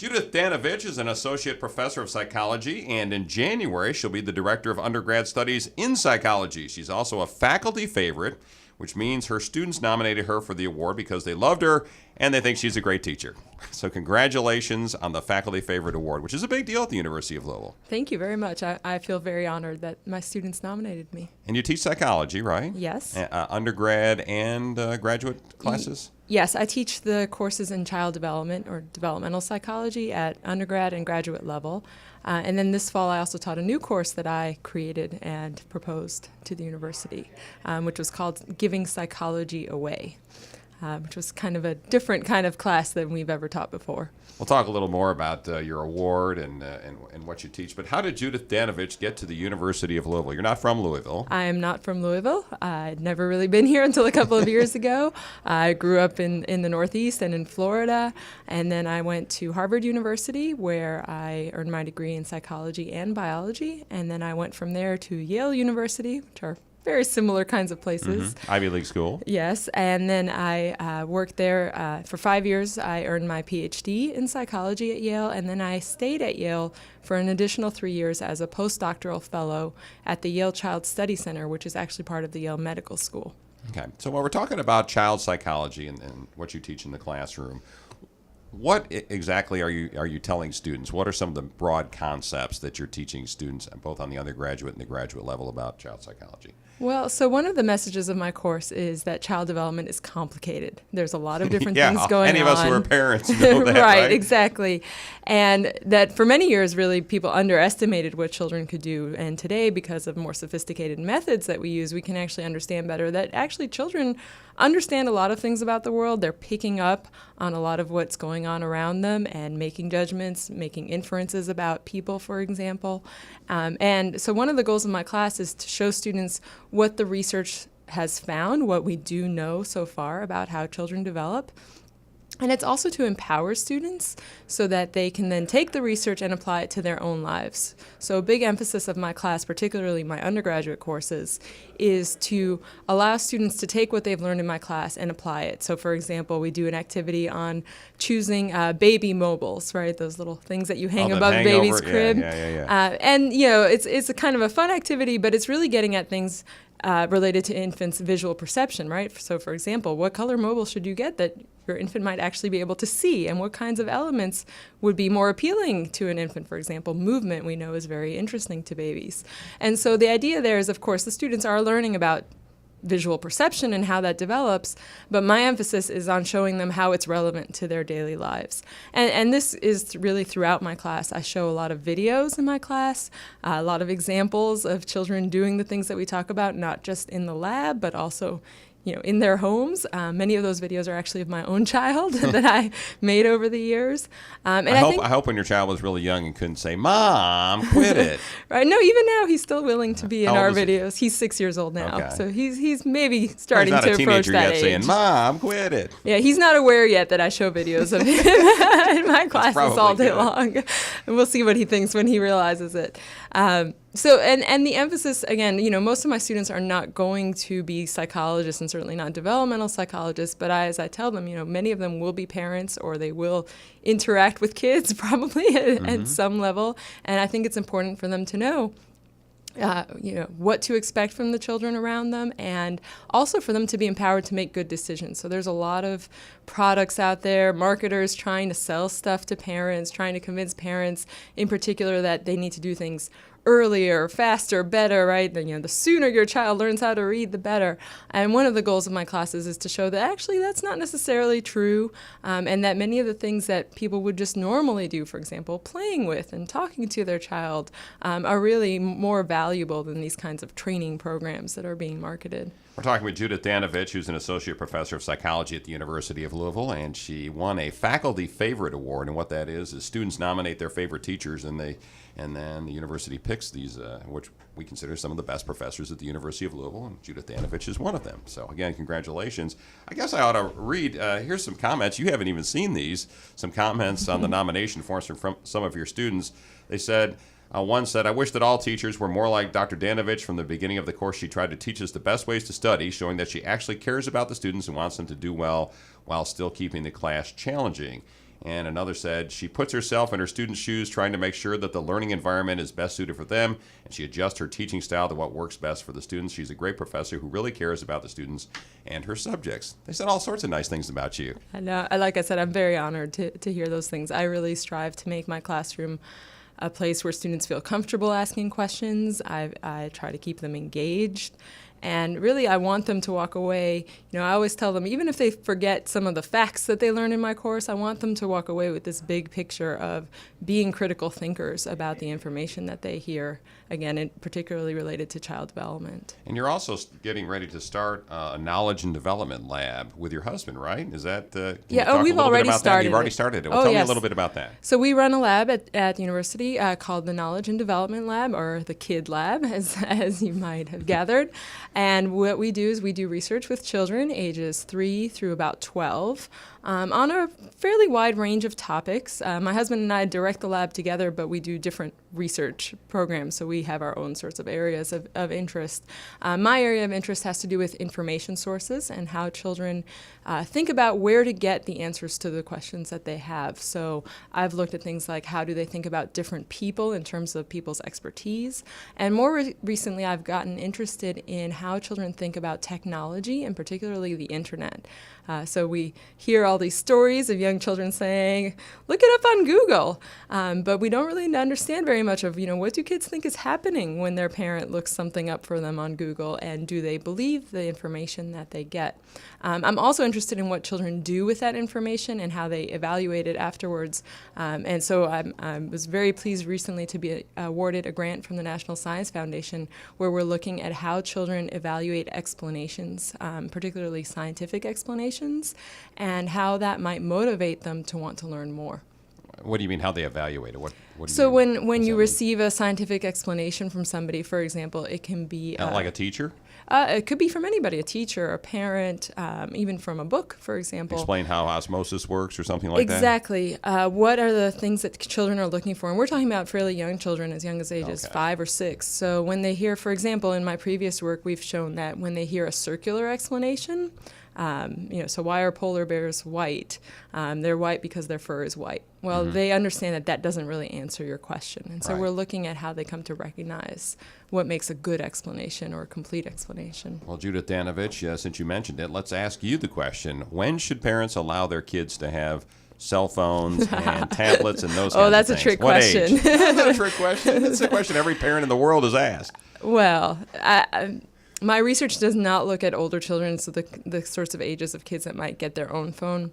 Judith Danovitch is an associate professor of psychology, and in January, she'll be the director of undergrad studies in psychology. She's also a faculty favorite, which means her students nominated her for the award because they loved her and they think she's a great teacher. So congratulations on the Faculty Favorite Award, which is a big deal at the University of Louisville. Thank you very much. I feel very honored that my students nominated me. And you teach psychology, right? Yes. Undergrad and graduate classes? Yes, I teach the courses in child development or developmental psychology at undergrad and graduate level. And then this fall, I also taught a new course that I created and proposed to the university, which was called Giving Psychology Away, which was kind of a different kind of class than we've ever taught before. We'll talk a little more about your award and what you teach. But how did Judith Danovitch get to the University of Louisville? You're not from Louisville. I am not from Louisville. I'd never really been here until a couple of years ago. I grew up in the Northeast and in Florida, and then I went to Harvard University, where I earned my degree in psychology and biology, and then I went from there to Yale University, which are very similar kinds of places. Mm-hmm. Ivy League school. Yes, and then I worked there for 5 years. I earned my PhD in psychology at Yale, and then I stayed at Yale for an additional 3 years as a postdoctoral fellow at the Yale Child Study Center, which is actually part of the Yale Medical School. Okay, so while we're talking about child psychology and what you teach in the classroom, what exactly are you telling students? What are some of the broad concepts that you're teaching students, both on the undergraduate and the graduate level, about child psychology? Well, so one of the messages of my course is that child development is complicated. There's a lot of different things going on. Any of us who are parents know that, right, exactly. And that for many years, really, people underestimated what children could do. And today, because of more sophisticated methods that we use, we can actually understand better that actually children understand a lot of things about the world. They're picking up on a lot of what's going on around them and making judgments, making inferences about people, for example. And so one of the goals of my class is to show students what the research has found, what we do know so far about how children develop. And it's also to empower students so that they can then take the research and apply it to their own lives. So a big emphasis of my class, particularly my undergraduate courses, is to allow students to take what they've learned in my class and apply it. So for example, we do an activity on choosing baby mobiles, right? Those little things that you hang above a baby's crib. Yeah. And you know, it's a kind of a fun activity, but it's really getting at things related to infants' visual perception, right? So for example, what color mobile should you get that your infant might actually be able to see, and what kinds of elements would be more appealing to an infant? For example, movement we know is very interesting to babies. And so the idea there is, of course, the students are learning about visual perception and how that develops, but my emphasis is on showing them how it's relevant to their daily lives. And this is really throughout my class. I show a lot of videos in my class, a lot of examples of children doing the things that we talk about, not just in the lab, but also in their homes. Many of those videos are actually of my own child that I made over the years. And I hope when your child was really young and couldn't say, "Mom, quit it." Right? No, even now he's still willing to be in our videos. He's 6 years old now, okay. So he's maybe starting to approach that age. He's not a teenager yet saying, "Mom, quit it." Yeah, he's not aware yet that I show videos of him in my classes all day long. And we'll see what he thinks when he realizes it. So, and the emphasis, again, most of my students are not going to be psychologists and certainly not developmental psychologists, but as I tell them, many of them will be parents or they will interact with kids probably at some level. And I think it's important for them to know what to expect from the children around them, and also for them to be empowered to make good decisions. So there's a lot of products out there, marketers trying to sell stuff to parents, trying to convince parents in particular that they need to do things earlier, faster, better, right? The sooner your child learns how to read, the better. And one of the goals of my classes is to show that actually that's not necessarily true, and that many of the things that people would just normally do, for example, playing with and talking to their child, are really more valuable than these kinds of training programs that are being marketed. We're talking with Judith Danovitch, who's an associate professor of psychology at the University of Louisville, and she won a Faculty Favorite Award. And what that is students nominate their favorite teachers, and then the university picks these, which we consider some of the best professors at the University of Louisville, and Judith Danovitch is one of them. So again, congratulations. I guess I ought to read, here's some comments. You haven't even seen these. Some comments on the nomination forms from some of your students. They said, one said, "I wish that all teachers were more like Dr. Danovitch. From the beginning of the course, she tried to teach us the best ways to study, showing that she actually cares about the students and wants them to do well while still keeping the class challenging." And another said, she puts herself in her students' shoes trying to make sure that the learning environment is best suited for them, and she adjusts her teaching style to what works best for the students. She's a great professor who really cares about the students and her subjects. They said all sorts of nice things about you. I know. Like I said, I'm very honored to hear those things. I really strive to make my classroom a place where students feel comfortable asking questions. I try to keep them engaged. And really, I want them to walk away. I always tell them, even if they forget some of the facts that they learn in my course, I want them to walk away with this big picture of being critical thinkers about the information that they hear, again, and particularly related to child development. And you're also getting ready to start a knowledge and development lab with your husband, right? Is that we've already started. You've already started it. Well, tell me a little bit about that. So we run a lab at the university called the Knowledge and Development Lab, or the KID Lab, as you might have gathered. And what we do is we do research with children ages 3 through about 12 on a fairly wide range of topics. My husband and I direct the lab together, but we do different research programs, so we have our own sorts of areas of interest. My area of interest has to do with information sources and how children think about where to get the answers to the questions that they have. So I've looked at things like how do they think about different people in terms of people's expertise. And more recently, I've gotten interested in how children think about technology, and particularly the internet. So we hear all these stories of young children saying, look it up on Google. But we don't really understand very much of, what do kids think is happening when their parent looks something up for them on Google, and do they believe the information that they get? I'm also interested in what children do with that information and how they evaluate it afterwards. And so I was very pleased recently to be awarded a grant from the National Science Foundation where we're looking at how children evaluate explanations, particularly scientific explanations, and how that might motivate them to want to learn more. What do you mean, how they evaluate it? What do so you mean? when you receive a scientific explanation from somebody, for example, it can be... like a teacher? It could be from anybody, a teacher, a parent, even from a book, for example. Explain how osmosis works or something like that? Exactly. What are the things that children are looking for? And we're talking about fairly young children, as young as ages 5 or 6. So when they hear, for example, in my previous work, we've shown that when they hear a circular explanation, so why are polar bears white? They're white because their fur is white. Well, they understand that that doesn't really answer your question. And so we're looking at how they come to recognize what makes a good explanation or a complete explanation. Well, Judith Danovitch, since you mentioned it, let's ask you the question. When should parents allow their kids to have cell phones and tablets and those kinds of things? Oh, that's a trick question. What age? That's not a trick question. It's a question every parent in the world is asked. Well, my research does not look at older children, so the sorts of ages of kids that might get their own phone.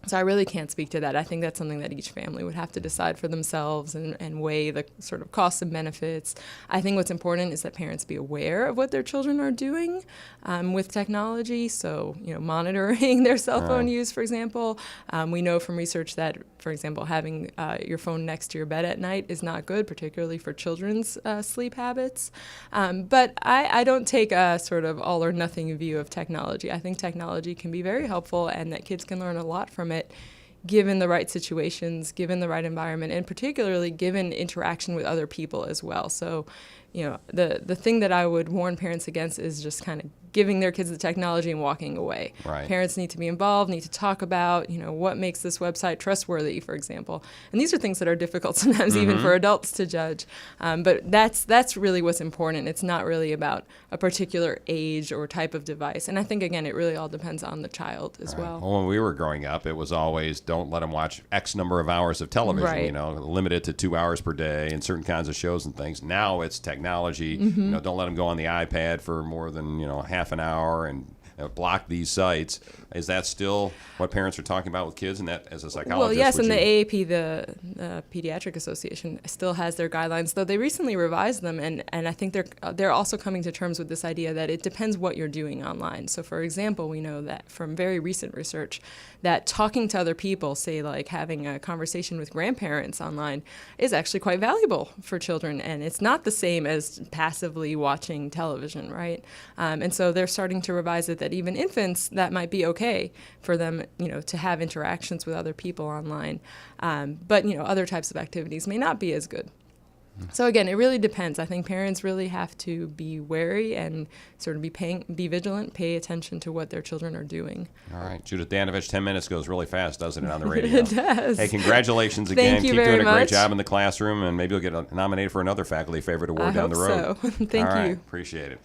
So I really can't speak to that. I think that's something that each family would have to decide for themselves and weigh the sort of costs and benefits. I think what's important is that parents be aware of what their children are doing with technology. So, monitoring their cell phone use, for example. We know from research that, for example, having your phone next to your bed at night is not good, particularly for children's sleep habits. But I don't take a sort of all or nothing view of technology. I think technology can be very helpful and that kids can learn a lot from it, given the right situations, given the right environment, and particularly given interaction with other people as well. So, the thing that I would warn parents against is just kind of giving their kids the technology and walking away. Right. Parents need to be involved, need to talk about, what makes this website trustworthy, for example. And these are things that are difficult sometimes even for adults to judge. But that's really what's important. It's not really about a particular age or type of device. And I think, again, it really all depends on the child as well. Well, when we were growing up, it was always don't let them watch X number of hours of television, limited to 2 hours per day and certain kinds of shows and things. Now it's technology. Don't let them go on the iPad for more than, half an hour and block these sites. Is that still what parents are talking about with kids, and that as a psychologist? Well, yes, and the AAP, the Pediatric Association, still has their guidelines, though they recently revised them, and I think they're also coming to terms with this idea that it depends what you're doing online. So, for example, we know that from very recent research that talking to other people, say like having a conversation with grandparents online, is actually quite valuable for children, and it's not the same as passively watching television, right? And so they're starting to revise it that even infants, that might be okay for them, to have interactions with other people online. But, other types of activities may not be as good. So again, it really depends. I think parents really have to be wary and sort of be vigilant, pay attention to what their children are doing. All right. Judith Danovitch, 10 minutes goes really fast, doesn't it, on the radio? It does. Hey, congratulations again. Thank you Keep very doing a great much. job in the classroom, and maybe you'll get nominated for another faculty favorite award I down hope the road. so. Thank All right. you. Appreciate it.